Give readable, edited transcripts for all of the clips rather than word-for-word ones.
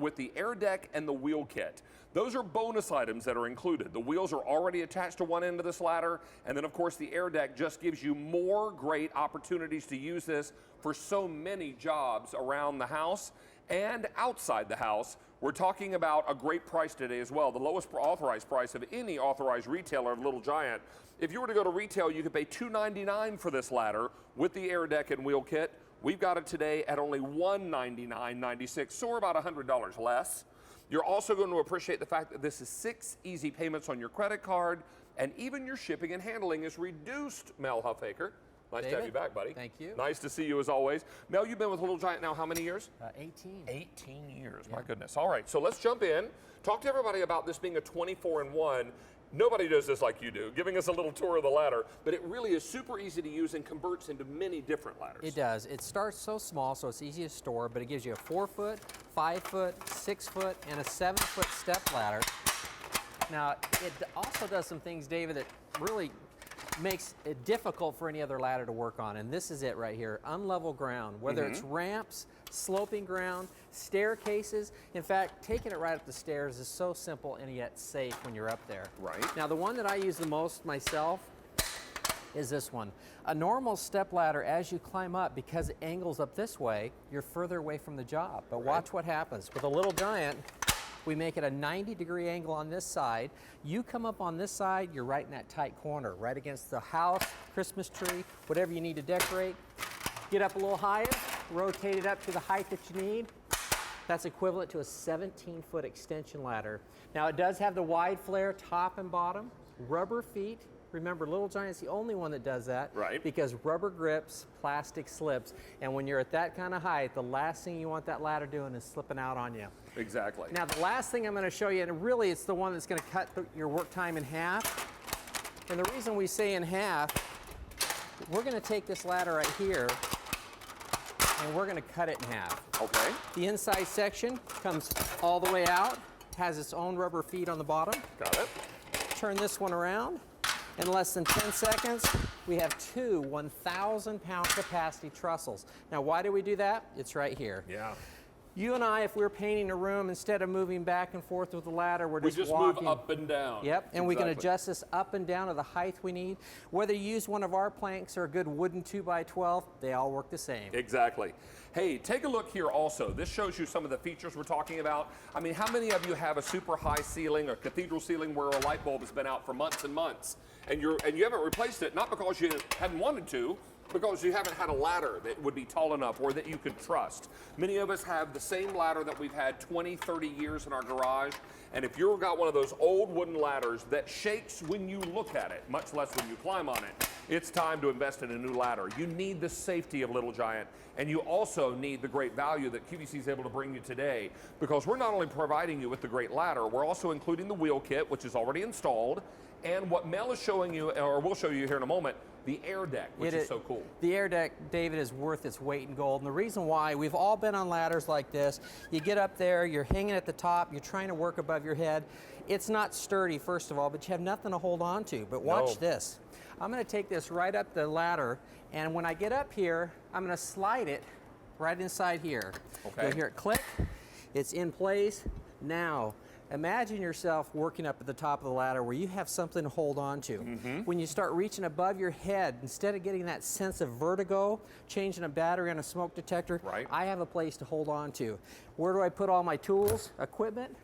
with the air deck and the wheel kit. Those are bonus items that are included. The wheels are already attached to one end of this ladder, and then of course the air deck just gives you more great opportunities to use this for so many jobs around the house and outside the house. We're talking about a great price today as well, the lowest authorized price of any authorized retailer of Little Giant. If you were to go to retail, you could pay $299 for this ladder with the air deck and wheel kit. We've got it today at only $199.96, so we're about $100 less. You're also going to appreciate the fact that this is 6 easy payments on your credit card, and even your shipping and handling is reduced, Mel Huffaker. Nice to have you back, buddy. Thank you. Nice to see you as always. Mel, you've been with Little Giant now how many years? 18. 18 years, my goodness. All right, so let's jump in. Talk to everybody about this being a 24-in-1. Nobody does this like you do, giving us a little tour of the ladder, but it really is super easy to use and converts into many different ladders. It does. It starts so small, so it's easy to store, but it gives you a 4-foot, 5-foot, 6-foot, and a 7-foot step ladder. Now, it also does some things, David, that really makes it difficult for any other ladder to work on, and this is it right here. Unlevel ground, whether it's ramps, sloping ground, staircases. In fact, taking it right up the stairs is so simple and yet safe when you're up there. Right. Now, the one that I use the most myself is this one. A normal step ladder, as you climb up, because it angles up this way, you're further away from the job. But watch what happens. With a Little Giant, we make it a 90-degree angle on this side. You come up on this side, you're right in that tight corner, right against the house, Christmas tree, whatever you need to decorate. Get up a little higher, rotate it up to the height that you need. That's equivalent to a 17-foot extension ladder. Now, it does have the wide flare top and bottom, rubber feet. Remember, Little Giant's the only one that does that. Right. Because rubber grips, plastic slips, and when you're at that kind of height, the last thing you want that ladder doing is slipping out on you. Exactly. Now, the last thing I'm going to show you, and really it's the one that's going to cut your work time in half. And the reason we say in half, we're going to take this ladder right here, and we're going to cut it in half. Okay. The inside section comes all the way out, has its own rubber feet on the bottom. Got it. Turn this one around. In less than 10 seconds, we have 2 1,000-pound capacity trussels. Now, why do we do that? It's right here. Yeah. You and I, if we were painting a room, instead of moving back and forth with the ladder, we're just walking. Move up and down. Yep, and we can adjust this up and down to the height we need. Whether you use one of our planks or a good wooden 2x12, they all work the same. Exactly. Hey, take a look here also. This shows you some of the features we're talking about. I mean, how many of you have a super high ceiling, a cathedral ceiling where a light bulb has been out for months and months, and you haven't replaced it, not because you hadn't wanted to, because you haven't had a ladder that would be tall enough or that you could trust. Many of us have the same ladder that we've had 20, 30 years in our garage, and if you've got one of those old wooden ladders that shakes when you look at it, much less when you climb on it, it's time to invest in a new ladder. You need the safety of Little Giant, and you also need the great value that QVC is able to bring you today, because we're not only providing you with the great ladder, we're also including the wheel kit, which is already installed, and what Mel is showing you, or will show you here in a moment, the air deck, which is so cool. The air deck, David, is worth its weight in gold. And the reason why, we've all been on ladders like this. You get up there, you're hanging at the top, you're trying to work above your head. It's not sturdy, first of all, but you have nothing to hold on to. But watch this. I'm going to take this right up the ladder, and when I get up here, I'm going to slide it right inside here. Okay. You'll hear it click. It's in place. Now, imagine yourself working up at the top of the ladder where you have something to hold on to. When you start reaching above your head, instead of getting that sense of vertigo, changing a battery on a smoke detector, I have a place to hold on to. Where do I put all my tools, equipment?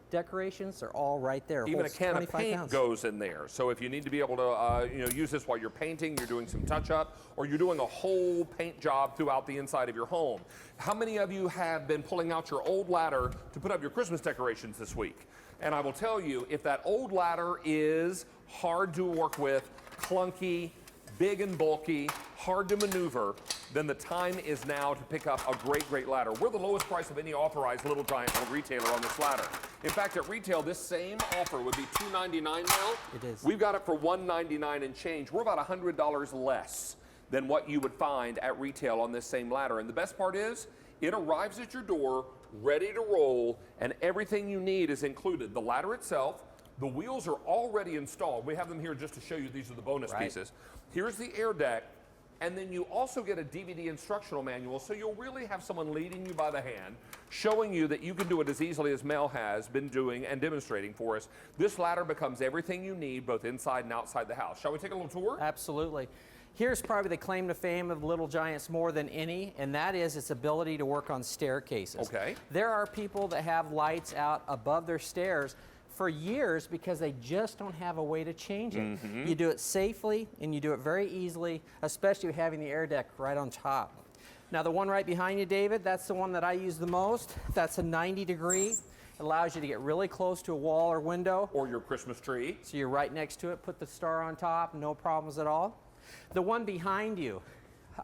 Decorations are all right there. Even a can of paint goes in there. So if you need to be able to use this while you're painting, you're doing some touch-up, or you're doing a whole paint job throughout the inside of your home. How many of you have been pulling out your old ladder to put up your Christmas decorations this week? And I will tell you, if that old ladder is hard to work with, clunky, big and bulky, hard to maneuver, then the time is now to pick up a great, great ladder. We're the lowest price of any authorized Little Giant retailer on this ladder. In fact, at retail, this same offer would be $299 now. It is. We've got it for $199 and change. We're about $100 less than what you would find at retail on this same ladder. And the best part is, it arrives at your door, ready to roll, and everything you need is included. The ladder itself, the wheels are already installed. We have them here just to show you these are the bonus pieces. Here's the air deck, and then you also get a DVD instructional manual, so you'll really have someone leading you by the hand, showing you that you can do it as easily as Mel has been doing and demonstrating for us. This ladder becomes everything you need, both inside and outside the house. Shall we take a little tour? Absolutely. Here's probably the claim to fame of Little Giants more than any, and that is its ability to work on staircases. Okay. There are people that have lights out above their stairs for years because they just don't have a way to change it. You do it safely and you do it very easily, especially having the air deck right on top. Now the one right behind you, David, that's the one that I use the most. That's a 90-degree. It allows you to get really close to a wall or window. Or your Christmas tree. So you're right next to it, put the star on top, no problems at all. The one behind you,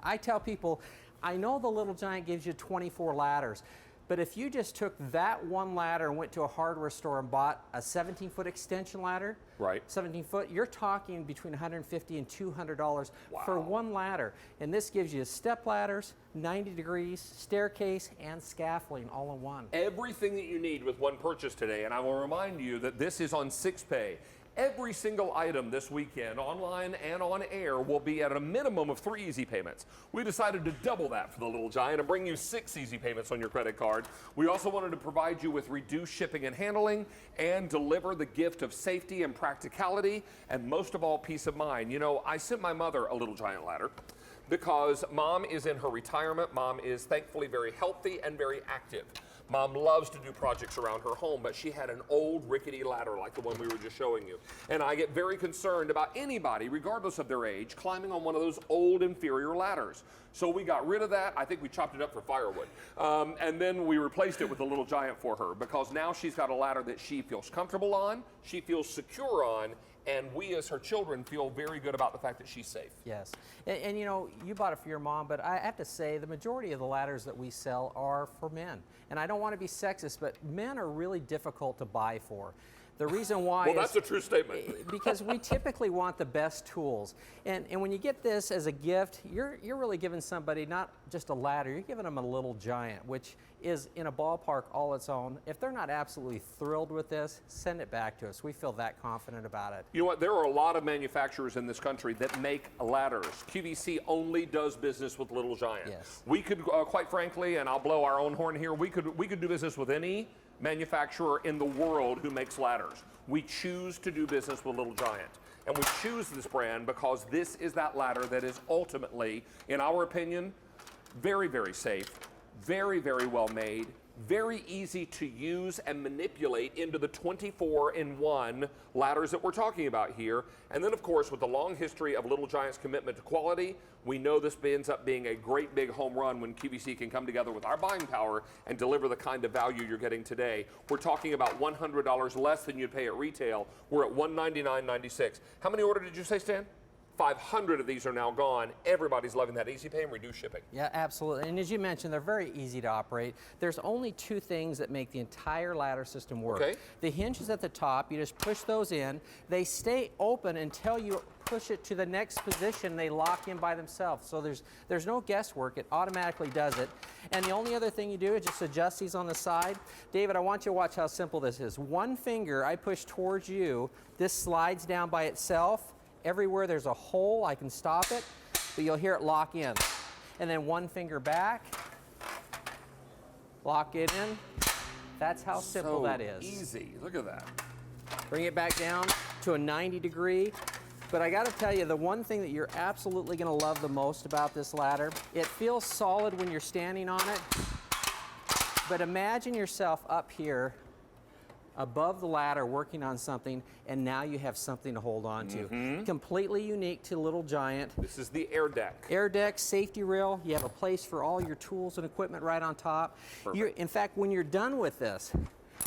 I tell people, I know the Little Giant gives you 24 ladders, but if you just took that one ladder and went to a hardware store and bought a 17-foot extension ladder, right, 17 foot, you're talking between $150 and $200 for one ladder. And this gives you step ladders, 90 degrees, staircase, and scaffolding all in one. Everything that you need with one purchase today, and I will remind you that this is on 6Pay. Every single item this weekend, online and on air, will be at a minimum of 3 easy payments. We decided to double that for the Little Giant and bring you 6 easy payments on your credit card. We also wanted to provide you with reduced shipping and handling and deliver the gift of safety and practicality, and most of all, peace of mind. You know, I sent my mother a Little Giant ladder because Mom is in her retirement. Mom is thankfully very healthy and very active. Mom loves to do projects around her home, but she had an old rickety ladder like the one we were just showing you. And I get very concerned about anybody, regardless of their age, climbing on one of those old inferior ladders. So we got rid of that. I think we chopped it up for firewood. And then we replaced it with a Little Giant for her, because now she's got a ladder that she feels comfortable on, she feels secure on, and we as her children feel very good about the fact that she's safe. Yes, and you know, you bought it for your mom, but I have to say the majority of the ladders that we sell are for men. And I don't want to be sexist, but men are really difficult to buy for. The reason why well, that's a true statement. Because we typically want the best tools. And when you get this as a gift, you're really giving somebody not just a ladder, you're giving them a Little Giant, which is in a ballpark all its own. If they're not absolutely thrilled with this, send it back to us. We feel that confident about it. You know what? There are a lot of manufacturers in this country that make ladders. QVC only does business with Little Giant. Yes. We could, quite frankly, and I'll blow our own horn here, we could do business with any manufacturer in the world who makes ladders. We choose to do business with Little Giant. And we choose this brand because this is that ladder that is ultimately, in our opinion, very, very safe, very, very well made, very easy to use and manipulate into the 24-in-1 ladders that we're talking about here. And then, of course, with the long history of Little Giant's commitment to quality, we know this ends up being a great big home run when QVC can come together with our buying power and deliver the kind of value you're getting today. We're talking about $100 less than you'd pay at retail. We're at $199.96. How many orders did you say, Stan? 500 of these are now gone. Everybody's loving that easy pay and reduced shipping. Yeah, absolutely. And as you mentioned, they're very easy to operate. There's only 2 things that make the entire ladder system work. Okay. The hinges at the top, you just push those in. They stay open until you push it to the next position. They lock in by themselves. So there's no guesswork. It automatically does it. And the only other thing you do is just adjust these on the side. David, I want you to watch how simple this is. One finger I push towards you. This slides down by itself. Everywhere there's a hole, I can stop it, but you'll hear it lock in. And then one finger back, lock it in. That's how simple that is. Easy. Look at that. Bring it back down to a 90-degree. But I got to tell you, the one thing that you're absolutely going to love the most about this ladder, it feels solid when you're standing on it. But imagine yourself up here above the ladder working on something, and now you have something to hold on to. Completely unique to Little Giant. This is the air deck. Air deck, safety rail, you have a place for all your tools and equipment right on top. In fact, when you're done with this,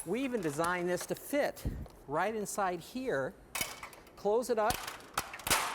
we even designed this to fit right inside here. Close it up,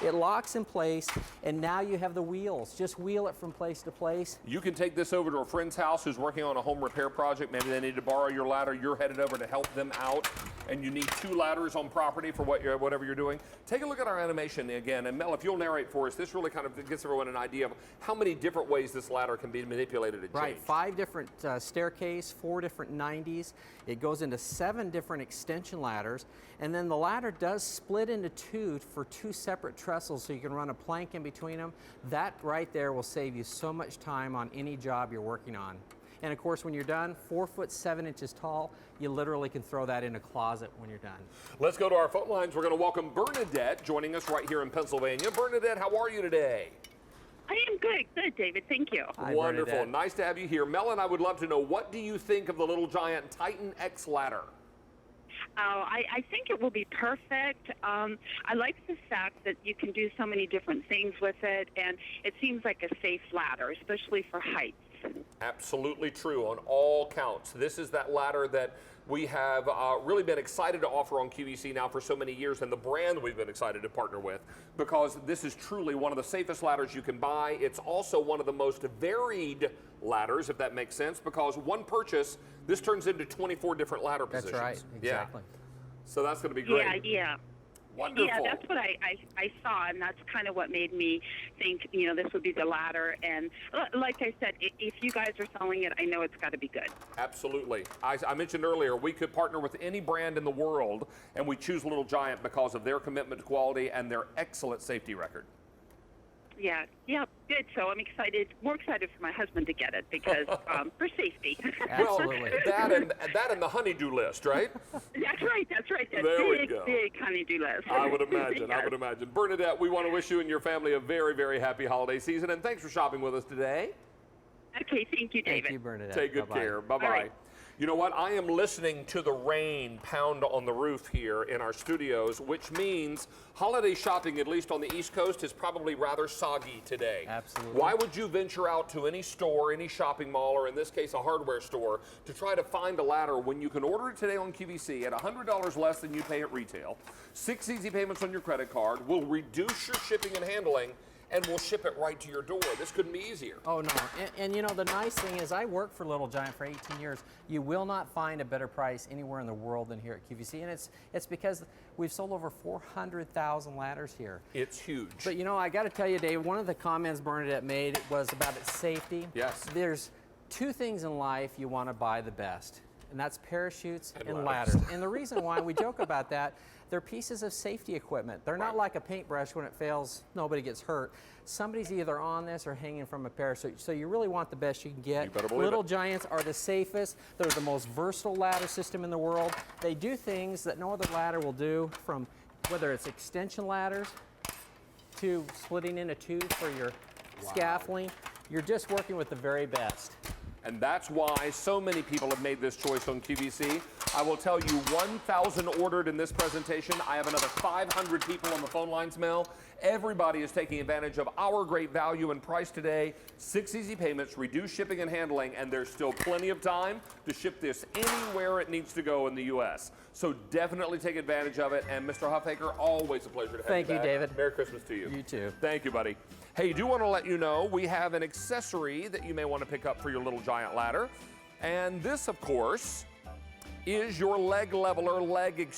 it locks in place, and now you have the wheels. Just wheel it from place to place. You can take this over to a friend's house who's working on a home repair project. Maybe they need to borrow your ladder. You're headed over to help them out, and you need 2 ladders on property for whatever you're doing. Take a look at our animation again. And Mel, if you'll narrate for us, this really kind of gives everyone an idea of how many different ways this ladder can be manipulated and Right, changed. 5 different staircase, 4 different 90s. It goes into 7 different extension ladders. And then the ladder does split into 2 for 2 separate trestles, so you can run a plank in between them. That right there will save you so much time on any job you're working on. And of course, when you're done, 4 foot 7 inches tall, you literally can throw that in a closet when you're done. Let's go to our phone lines. We're going to welcome Bernadette joining us right here in Pennsylvania. Bernadette, how are you today? I am good, David. Thank you. Hi, Wonderful. Bernadette. Nice to have you here. Melon, I would love to know, what do you think of the Little Giant TitanX ladder? Oh, I think it will be perfect. I like the fact that you can do so many different things with it, and it seems like a safe ladder, especially for heights. Absolutely true on all counts. This is that ladder that we have really been excited to offer on QVC now for so many years, and the brand we've been excited to partner with, because this is truly one of the safest ladders you can buy. It's also one of the most varied ladders, if that makes sense, because one purchase, this turns into 24 different ladder positions. That's right, exactly. Yeah. So that's going to be great. Yeah. Wonderful. Yeah, that's what I saw, and that's kind of what made me think, this would be the ladder. And like I said, if you guys are selling it, I know it's got to be good. Absolutely. I mentioned earlier, we could partner with any brand in the world, and we choose Little Giant because of their commitment to quality and their excellent safety record. Yeah, good. So I'm more excited for my husband to get it because for safety. Absolutely. Well, that and the honeydew list, right? That's right. That There we go. big honeydew list. I would imagine. Yes. I would imagine. Bernadette, we want to wish you and your family a very, very happy holiday season, and thanks for shopping with us today. Okay, thank you, David. Thank you, Bernadette. Take good Bye-bye. care. Bye-bye. All right. You know what? I am listening to the rain pound on the roof here in our studios, which means holiday shopping, at least on the East Coast, is probably rather soggy today. Absolutely. Why would you venture out to any store, any shopping mall, or in this case, a hardware store, to try to find a ladder when you can order it today on QVC at $100 less than you pay at retail? 6 easy payments on your credit card will reduce your shipping and handling, and we'll ship it right to your door. This couldn't be easier. Oh, no. And the nice thing is I worked for Little Giant for 18 years. You will not find a better price anywhere in the world than here at QVC. And it's because we've sold over 400,000 ladders here. It's huge. But, I got to tell you, Dave, one of the comments Bernadette made was about its safety. Yes. There's 2 things in life you want to buy the best, and that's parachutes and ladders. ladders. And the reason why we joke about that, they're pieces of safety equipment. They're not like a paintbrush. When it fails, nobody gets hurt. Somebody's either on this or hanging from a parachute. So you really want the best you can get. You better believe Little it. Giants are the safest. They're the most versatile ladder system in the world. They do things that no other ladder will do, from whether it's extension ladders to splitting into 2 for your scaffolding. You're just working with the very best. And that's why so many people have made this choice on QVC. I will tell you, 1,000 ordered in this presentation. I have another 500 people on the phone lines, Mel. Everybody is taking advantage of our great value and price today. 6 easy payments, reduced shipping and handling, and there's still plenty of time to ship this anywhere it needs to go in the U.S. So definitely take advantage of it. And Mr. Huffaker, always a pleasure to have Thank you you, back. David. Merry Christmas to you. You too. Thank you, buddy. Hey, do want to let you know we have an accessory that you may want to pick up for your Little Giant ladder. And this, of course, is your leg leveler, leg extension.